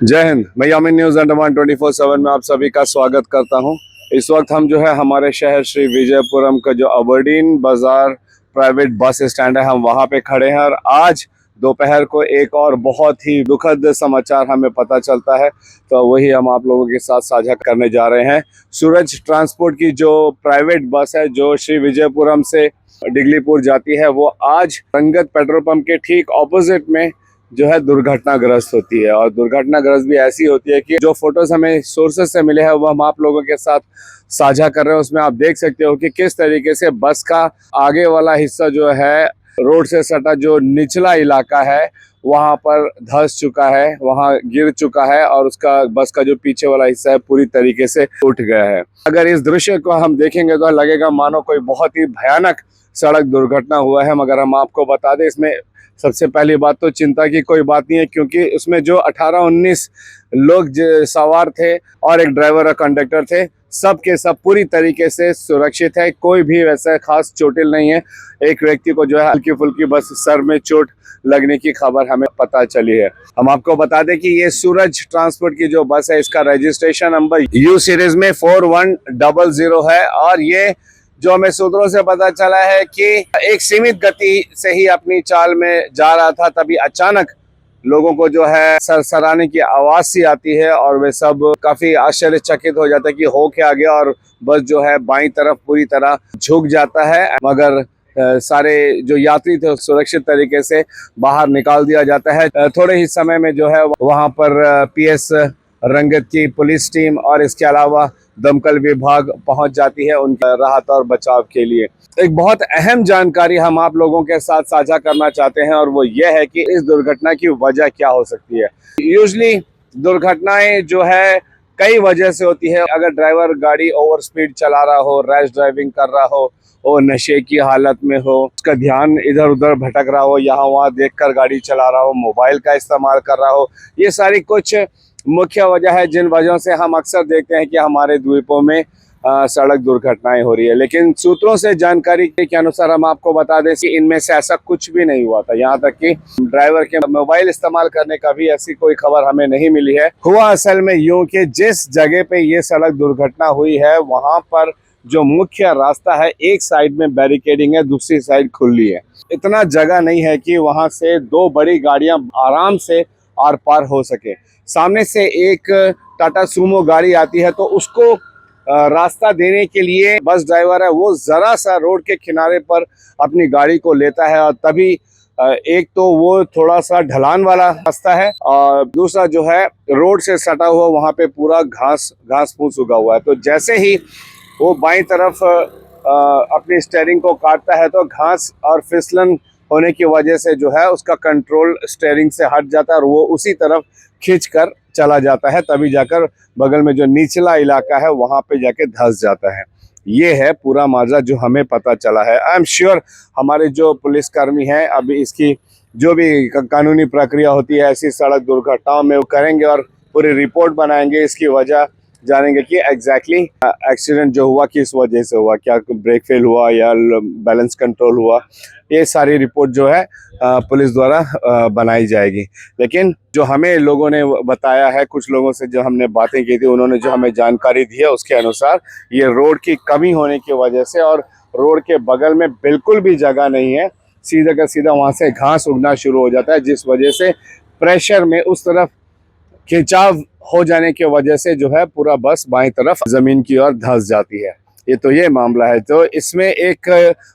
जय हिंद। मैं यामिन न्यूज़ अंडमान 24/7 में आप सभी का स्वागत करता हूं। इस वक्त हम जो है हमारे शहर श्री विजयपुरम का जो अबरडीन बाजार प्राइवेट बस स्टैंड है, हम वहां पे खड़े हैं। और आज दोपहर को एक और बहुत ही दुखद समाचार हमें पता चलता है, तो वही हम आप लोगों के साथ साझा करने जा रहे हैं। सूरज ट्रांसपोर्ट की जो प्राइवेट बस है जो श्री विजयपुरम से डिगलीपुर जाती है, वो आज रंगत पेट्रोल पंप के ठीक ऑपोजिट में जो है दुर्घटनाग्रस्त होती है। और दुर्घटनाग्रस्त भी ऐसी होती है कि जो फोटोज हमें सोर्सेस से मिले हैं वो हम आप लोगों के साथ साझा कर रहे हैं। उसमें आप देख सकते हो कि किस तरीके से बस का आगे वाला हिस्सा जो है रोड से सटा जो निचला इलाका है वहां पर धंस चुका है, वहां गिर चुका है, और उसका बस का जो पीछे वाला हिस्सा है पूरी तरीके से उठ गया है। अगर इस दृश्य को हम देखेंगे तो लगेगा मानो कोई बहुत ही भयानक सड़क दुर्घटना हुआ है। मगर हम आपको बता दें, इसमें सबसे पहली बात तो चिंता की कोई बात नहीं है, क्योंकि उसमें जो 18-19 लोग सवार थे और एक ड्राइवर और कंडक्टर थे, सब के सब पूरी तरीके से सुरक्षित है। कोई भी वैसा खास चोटिल नहीं है। एक व्यक्ति को जो है हल्की फुल्की बस सर में चोट लगने की खबर हमें पता चली है। हम आपको बता दें कि ये सूरज ट्रांसपोर्ट की जो बस है, इसका रजिस्ट्रेशन नंबर यू सीरीज में 4100 है। और ये जो हमें सूत्रों से पता चला है कि एक सीमित गति से ही अपनी चाल में जा रहा था, तभी अचानक लोगों को जो है सरसराने की आवाज सी आती है और वे सब काफी आश्चर्यचकित हो जाता है कि हो क्या गया, और बस जो है बाईं तरफ पूरी तरह झुक जाता है। मगर सारे जो यात्री थे सुरक्षित तरीके से बाहर निकाल दिया जाता है। थोड़े ही समय में जो है वहां पर पीएस रंगत की पुलिस टीम और इसके अलावा दमकल विभाग पहुंच जाती है उनकी राहत और बचाव के लिए। एक बहुत अहम जानकारी हम आप लोगों के साथ साझा करना चाहते हैं, और वो ये है कि इस दुर्घटना की वजह क्या हो सकती है। यूजुअली दुर्घटनाएं जो है कई वजह से होती है। अगर ड्राइवर गाड़ी ओवर स्पीड चला रहा हो, रैश ड्राइविंग कर रहा हो, और नशे की हालत में हो, उसका ध्यान इधर उधर भटक रहा हो, यहाँ वहाँ देखकर गाड़ी चला रहा हो, मोबाइल का इस्तेमाल कर रहा हो, ये सारी कुछ मुख्य वजह है जिन वजहों से हम अक्सर देखते हैं कि हमारे द्वीपों में सड़क दुर्घटनाएं हो रही है। लेकिन सूत्रों से जानकारी के अनुसार हम आपको बता दें कि इनमें से ऐसा कुछ भी नहीं हुआ था। यहाँ तक कि ड्राइवर के मोबाइल इस्तेमाल करने का भी ऐसी कोई खबर हमें नहीं मिली है। हुआ असल में यूं कि जिस जगह पे ये सड़क दुर्घटना हुई है वहां पर जो मुख्य रास्ता है, एक साइड में बैरिकेडिंग है, दूसरी साइड खुली है। इतना जगह नहीं है कि वहां से दो बड़ी गाड़ियां आराम से आर पार हो सके। सामने से एक टाटा सूमो गाड़ी आती है, तो उसको रास्ता देने के लिए बस ड्राइवर है वो जरा सा रोड के किनारे पर अपनी गाड़ी को लेता है। और तभी एक तो वो थोड़ा सा ढलान वाला रास्ता है, और दूसरा जो है रोड से सटा हुआ, वहां पे पूरा घास फूस उगा हुआ है। तो जैसे ही वो बाईं तरफ अपनी स्टीयरिंग को काटता है, तो घास और फिसलन होने की वजह से जो है उसका कंट्रोल स्टीयरिंग से हट जाता है और वो उसी तरफ खींच कर चला जाता है। तभी जाकर बगल में जो निचला इलाका है वहां पे जाके धंस जाता है। ये है पूरा माजरा जो हमें पता चला है। आई एम श्योर हमारे जो पुलिसकर्मी हैं अभी इसकी जो भी कानूनी प्रक्रिया होती है ऐसी सड़क दुर्घटनाओं में वो करेंगे और पूरी रिपोर्ट बनाएंगे, इसकी वजह जानेंगे कि एग्जैक्टली एक्सीडेंट जो हुआ किस वजह से हुआ, क्या ब्रेक फेल हुआ या बैलेंस कंट्रोल हुआ। ये सारी रिपोर्ट जो है पुलिस द्वारा बनाई जाएगी। लेकिन जो हमें लोगों ने बताया है, कुछ लोगों से जो हमने बातें की थी, उन्होंने जो हमें जानकारी दी है उसके अनुसार ये रोड की कमी होने की वजह से, और रोड के बगल में बिल्कुल भी जगह नहीं है, सीधा का सीधा वहाँ से घास उगना शुरू हो जाता है, जिस वजह से प्रेशर में उस तरफ खिंचाव हो जाने की वजह से जो है पूरा बस बाईं तरफ जमीन की ओर धंस जाती है। ये तो ये मामला है। तो इसमें एक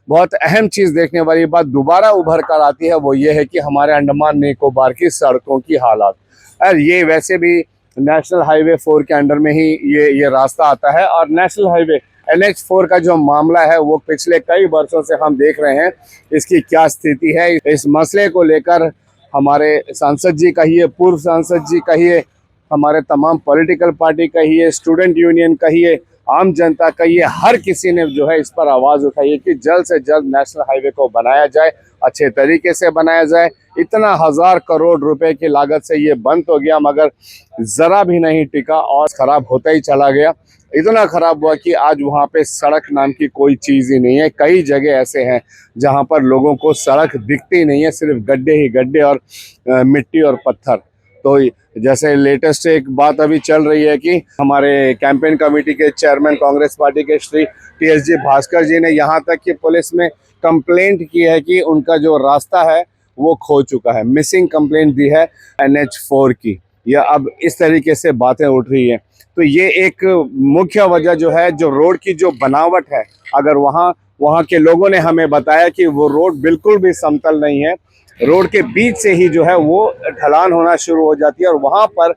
बहुत अहम चीज देखने वाली बात दोबारा उभर कर आती है, वो ये है कि हमारे अंडमान निकोबार की सड़कों की हालात। और ये वैसे भी नेशनल हाईवे 4 के अंडर में ही ये रास्ता आता है, और नेशनल हाईवे NH4 का जो मामला है वो पिछले कई वर्षों से हम देख रहे हैं इसकी क्या स्थिति है। इस मसले को लेकर हमारे सांसद जी कहिए, पूर्व सांसद जी कहिए, हमारे तमाम पॉलिटिकल पार्टी कहिए, स्टूडेंट यूनियन कहिए, आम जनता कहिए, हर किसी ने जो है इस पर आवाज़ उठाई है कि जल्द से जल्द नेशनल हाईवे को बनाया जाए, अच्छे तरीके से बनाया जाए। इतना 1000 करोड़ रुपए की लागत से ये बंद हो गया, मगर ज़रा भी नहीं टिका और ख़राब होता ही चला गया। इतना ख़राब हुआ कि आज वहाँ पे सड़क नाम की कोई चीज़ ही नहीं है। कई जगह ऐसे हैं जहाँ पर लोगों को सड़क दिखती नहीं है, सिर्फ गड्ढे ही गड्ढे और मिट्टी और पत्थर। तो जैसे लेटेस्ट एक बात अभी चल रही है कि हमारे कैंपेन कमेटी के चेयरमैन कांग्रेस पार्टी के श्री TSG भास्कर जी ने यहाँ तक कि पुलिस में कंप्लेंट की है कि उनका जो रास्ता है वो खो चुका है, मिसिंग कंप्लेंट दी है NH4 की। या अब इस तरीके से बातें उठ रही हैं। तो ये एक मुख्य वजह जो है, जो रोड की जो बनावट है, अगर वहाँ के लोगों ने हमें बताया कि वो रोड बिल्कुल भी समतल नहीं है, रोड के बीच से ही जो है वो ढलान होना शुरू हो जाती है, और वहाँ पर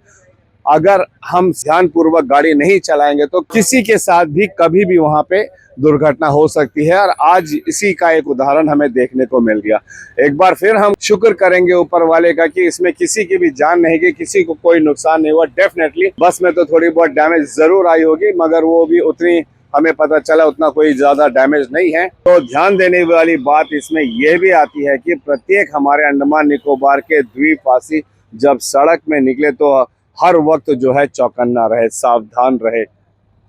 अगर हम ध्यानपूर्वक गाड़ी नहीं चलाएंगे तो किसी के साथ भी कभी भी वहाँ पे दुर्घटना हो सकती है। और आज इसी का एक उदाहरण हमें देखने को मिल गया। एक बार फिर हम शुक्र करेंगे ऊपर वाले का कि इसमें किसी की भी जान नहीं गई, किसी को कोई नुकसान नहीं हुआ। डेफिनेटली बस में तो थोड़ी बहुत डैमेज जरूर आई होगी, मगर वो भी उतनी हमें पता चला उतना कोई ज्यादा डैमेज नहीं है। तो ध्यान देने वाली बात इसमें यह भी आती है कि प्रत्येक हमारे अंडमान निकोबार के द्वीपवासी जब सड़क में निकले तो हर वक्त जो है चौकन्ना रहे, सावधान रहे,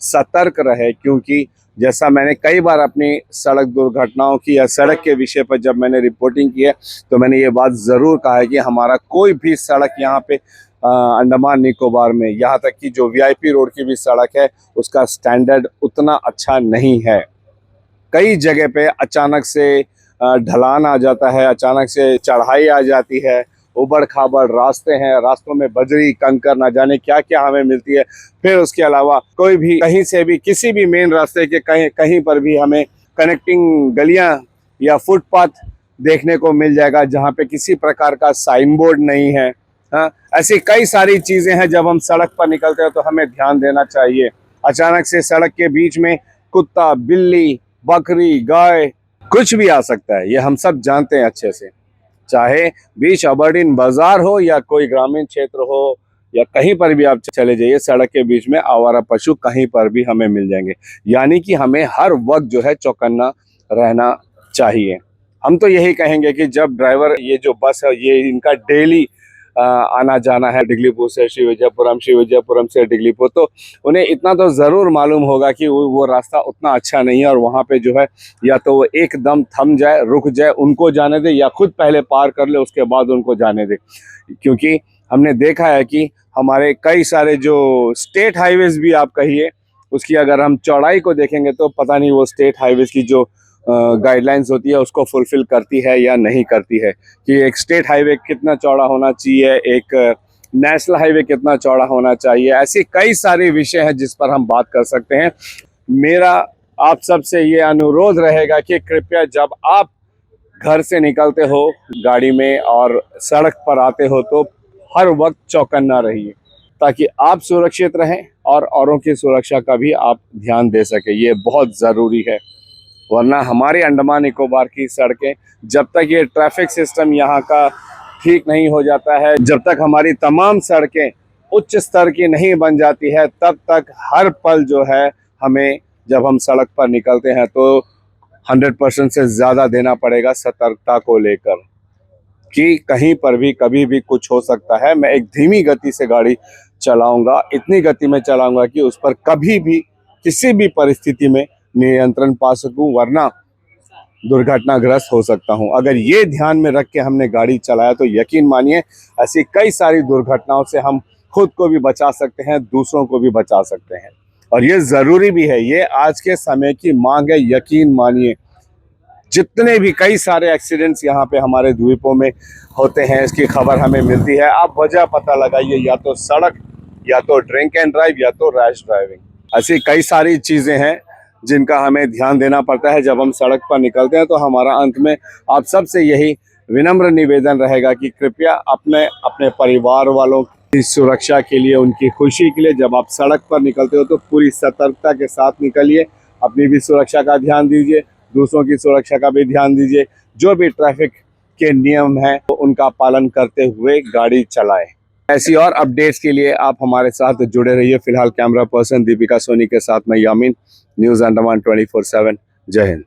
सतर्क रहे। क्योंकि जैसा मैंने कई बार अपनी सड़क दुर्घटनाओं की या सड़क के विषय पर जब मैंने रिपोर्टिंग की है, तो मैंने ये बात ज़रूर कहा है कि हमारा कोई भी सड़क यहाँ पे अंडमान निकोबार में, यहाँ तक कि जो VIP रोड की भी सड़क है, उसका स्टैंडर्ड उतना अच्छा नहीं है। कई जगह पे अचानक से ढलान आ जाता है, अचानक से चढ़ाई आ जाती है, उबड़ खाबड़ रास्ते हैं, रास्तों में बजरी कंकर ना जाने क्या क्या हमें मिलती है। फिर उसके अलावा कोई भी कहीं से भी किसी भी मेन रास्ते के कहीं पर भी हमें कनेक्टिंग गलियां या फुटपाथ देखने को मिल जाएगा जहां पे किसी प्रकार का साइन बोर्ड नहीं है। हाँ, ऐसी कई सारी चीजें हैं। जब हम सड़क पर निकलते हैं तो हमें ध्यान देना चाहिए। अचानक से सड़क के बीच में कुत्ता, बिल्ली, बकरी, गाय कुछ भी आ सकता है, ये हम सब जानते हैं अच्छे से। चाहे बीच अबरडीन बाजार हो या कोई ग्रामीण क्षेत्र हो या कहीं पर भी आप चले जाइए, सड़क के बीच में आवारा पशु कहीं पर भी हमें मिल जाएंगे। यानी कि हमें हर वक्त जो है चौकन्ना रहना चाहिए। हम तो यही कहेंगे कि जब ड्राइवर, ये जो बस है ये इनका डेली आना जाना है डिगलीपुर से श्री विजयपुरम से डिगलीपुर, तो उन्हें इतना तो ज़रूर मालूम होगा कि वो रास्ता उतना अच्छा नहीं है, और वहाँ पे जो है या तो वो एकदम थम जाए, रुक जाए, उनको जाने दे, या खुद पहले पार कर ले उसके बाद उनको जाने दे। क्योंकि हमने देखा है कि हमारे कई सारे जो स्टेट हाईवेज भी आप कहिए, उसकी अगर हम चौड़ाई को देखेंगे तो पता नहीं वो स्टेट हाईवेज की जो गाइडलाइंस होती है उसको फुलफिल करती है या नहीं करती है, कि एक स्टेट हाईवे कितना चौड़ा होना चाहिए, एक नेशनल हाईवे कितना चौड़ा होना चाहिए। ऐसी कई सारे विषय हैं जिस पर हम बात कर सकते हैं। मेरा आप सबसे ये अनुरोध रहेगा कि कृपया जब आप घर से निकलते हो गाड़ी में और सड़क पर आते हो तो हर वक्त चौकन्ना रहिए, ताकि आप सुरक्षित रहें और औरों की सुरक्षा का भी आप ध्यान दे सकें। ये बहुत ज़रूरी है। वरना हमारे अंडमान निकोबार की सड़कें, जब तक ये ट्रैफिक सिस्टम यहाँ का ठीक नहीं हो जाता है, जब तक हमारी तमाम सड़कें उच्च स्तर की नहीं बन जाती है, तब तक हर पल जो है हमें, जब हम सड़क पर निकलते हैं तो 100% से ज़्यादा देना पड़ेगा सतर्कता को लेकर, कि कहीं पर भी कभी भी कुछ हो सकता है। मैं एक धीमी गति से गाड़ी चलाऊंगा, इतनी गति में चलाऊंगा कि उस पर कभी भी किसी भी परिस्थिति में नियंत्रण पा सकूं, वरना दुर्घटनाग्रस्त हो सकता हूं। अगर ये ध्यान में रख के हमने गाड़ी चलाया तो यकीन मानिए ऐसी कई सारी दुर्घटनाओं से हम खुद को भी बचा सकते हैं, दूसरों को भी बचा सकते हैं। और ये ज़रूरी भी है, ये आज के समय की मांग है। यकीन मानिए जितने भी कई सारे एक्सीडेंट्स यहाँ पे हमारे द्वीपों में होते हैं, इसकी खबर हमें मिलती है। आप वजह पता लगाइए, या तो सड़क, या तो ड्रिंक एंड ड्राइव, या तो रैश ड्राइविंग। ऐसी कई सारी चीज़ें हैं जिनका हमें ध्यान देना पड़ता है जब हम सड़क पर निकलते हैं। तो हमारा अंत में आप सबसे यही विनम्र निवेदन रहेगा कि कृपया अपने अपने परिवार वालों की सुरक्षा के लिए, उनकी खुशी के लिए जब आप सड़क पर निकलते हो तो पूरी सतर्कता के साथ निकलिए। अपनी भी सुरक्षा का ध्यान दीजिए, दूसरों की सुरक्षा का भी ध्यान दीजिए। जो भी ट्रैफिक के नियम हैं तो उनका पालन करते हुए गाड़ी चलाएं। ऐसी और अपडेट्स के लिए आप हमारे साथ जुड़े रहिए। फिलहाल कैमरा पर्सन दीपिका सोनी के साथ मैं यामीन, न्यूज़ अंडमान 24/7। जय हिंद।